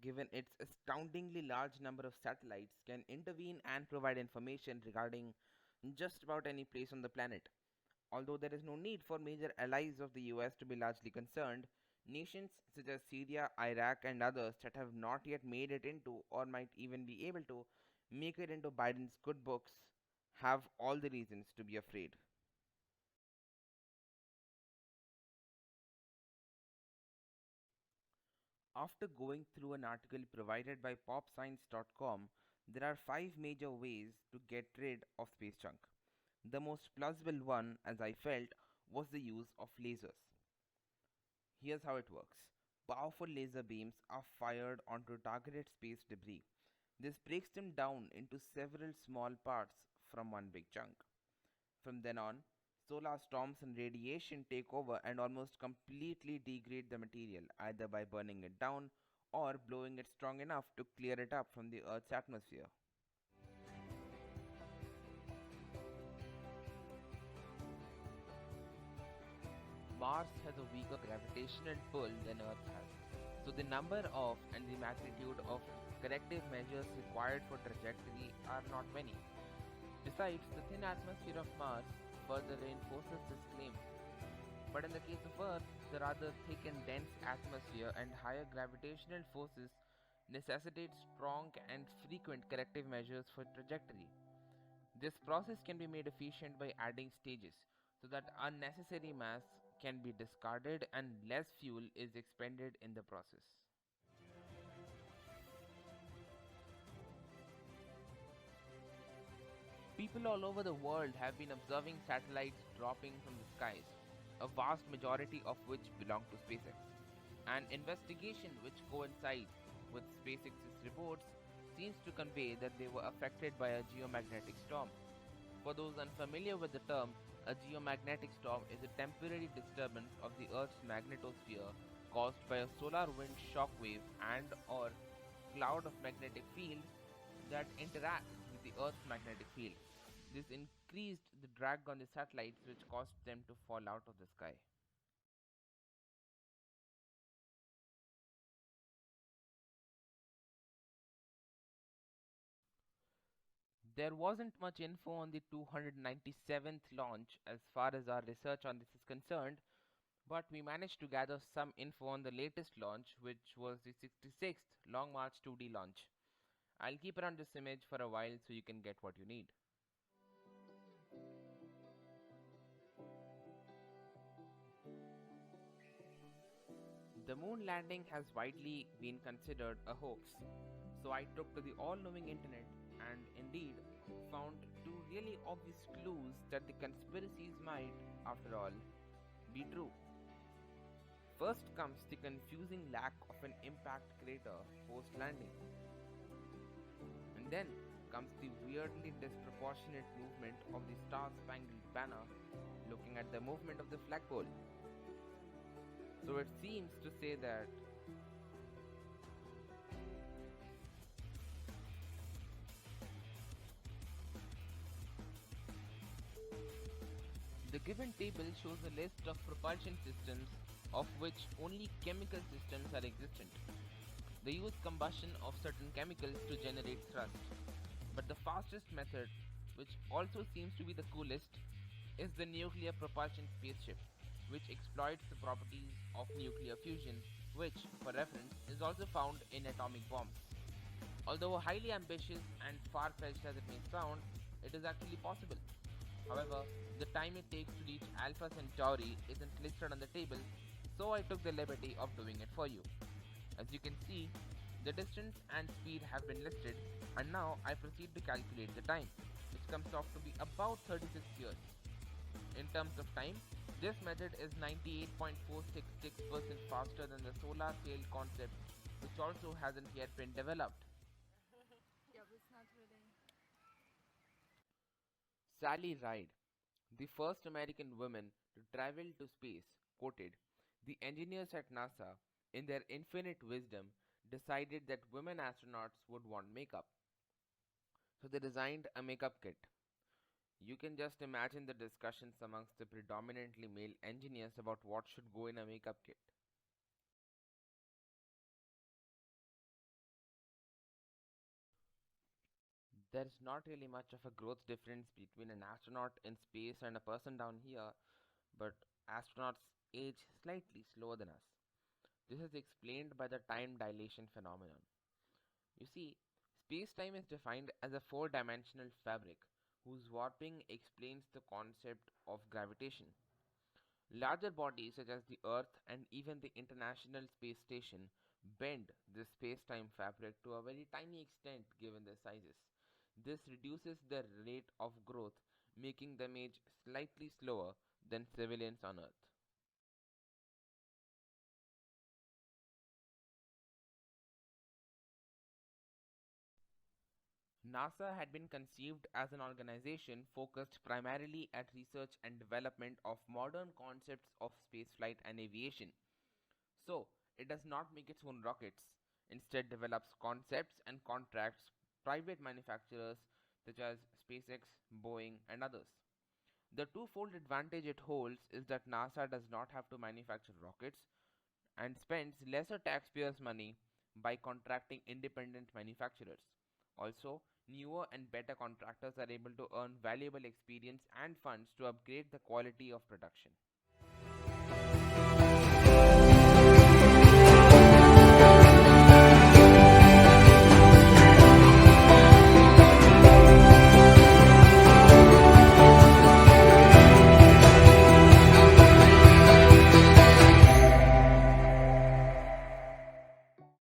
given its astoundingly large number of satellites, can intervene and provide information regarding just about any place on the planet. Although there is no need for major allies of the US to be largely concerned, nations such as Syria, Iraq, and others that have not yet made it into or might even be able to make it into Biden's good books have all the reasons to be afraid. After going through an article provided by popscience.com, there are five major ways to get rid of space junk. The most plausible one, as I felt, was the use of lasers. Here's how it works. Powerful laser beams are fired onto targeted space debris. This breaks them down into several small parts from one big chunk. From then on, solar storms and radiation take over and almost completely degrade the material, either by burning it down or blowing it strong enough to clear it up from the Earth's atmosphere. Mars has a weaker gravitational pull than Earth has, so the number of and the magnitude of corrective measures required for trajectory are not many. Besides, the thin atmosphere of Mars further reinforces this claim. But in the case of Earth, the rather thick and dense atmosphere and higher gravitational forces necessitate strong and frequent corrective measures for trajectory. This process can be made efficient by adding stages so that unnecessary mass can be discarded and less fuel is expended in the process. People all over the world have been observing satellites dropping from the skies, a vast majority of which belong to SpaceX. An investigation which coincides with SpaceX's reports seems to convey that they were affected by a geomagnetic storm. For those unfamiliar with the term, a geomagnetic storm is a temporary disturbance of the Earth's magnetosphere caused by a solar wind shock wave and or cloud of magnetic field that interact with the Earth's magnetic field. This increased the drag on the satellites, which caused them to fall out of the sky. There wasn't much info on the 297th launch as far as our research on this is concerned, but we managed to gather some info on the latest launch, which was the 66th Long March 2D launch. I'll keep around this image for a while so you can get what you need. The moon landing has widely been considered a hoax, so I took to the all knowing internet and indeed found two really obvious clues that the conspiracies might, after all, be true. First comes the confusing lack of an impact crater post landing, and then comes the weirdly disproportionate movement of the Star Spangled Banner looking at the movement of the flagpole. So it seems to say that the given table shows a list of propulsion systems of which only chemical systems are existent. They use combustion of certain chemicals to generate thrust. But the fastest method, which also seems to be the coolest, is the nuclear propulsion spaceship, which exploits the properties of nuclear fusion, which, for reference, is also found in atomic bombs. Although highly ambitious and far fetched as it may sound, it is actually possible. However, the time it takes to reach Alpha Centauri isn't listed on the table, so I took the liberty of doing it for you. As you can see, the distance and speed have been listed, and now I proceed to calculate the time, which comes out to be about 36 years. In terms of time, this method is 98.466% faster than the solar sail concept, which also hasn't yet been developed. Yeah, but it's not really. Sally Ride, the first American woman to travel to space, quoted, "The engineers at NASA, in their infinite wisdom, decided that women astronauts would want makeup. So they designed a makeup kit. You can just imagine the discussions amongst the predominantly male engineers about what should go in a makeup kit. There's not really much of a growth difference between an astronaut in space and a person down here, but astronauts age slightly slower than us. This is explained by the time dilation phenomenon. You see, space-time is defined as a four-dimensional fabric whose warping explains the concept of gravitation. Larger bodies such as the Earth and even the International Space Station bend this space-time fabric to a very tiny extent given their sizes. This reduces their rate of growth, making them age slightly slower than civilians on Earth. NASA had been conceived as an organization focused primarily at research and development of modern concepts of spaceflight and aviation. So, it does not make its own rockets, instead develops concepts and contracts private manufacturers such as SpaceX, Boeing and others. The twofold advantage it holds is that NASA does not have to manufacture rockets and spends lesser taxpayers' money by contracting independent manufacturers. Also, newer and better contractors are able to earn valuable experience and funds to upgrade the quality of production.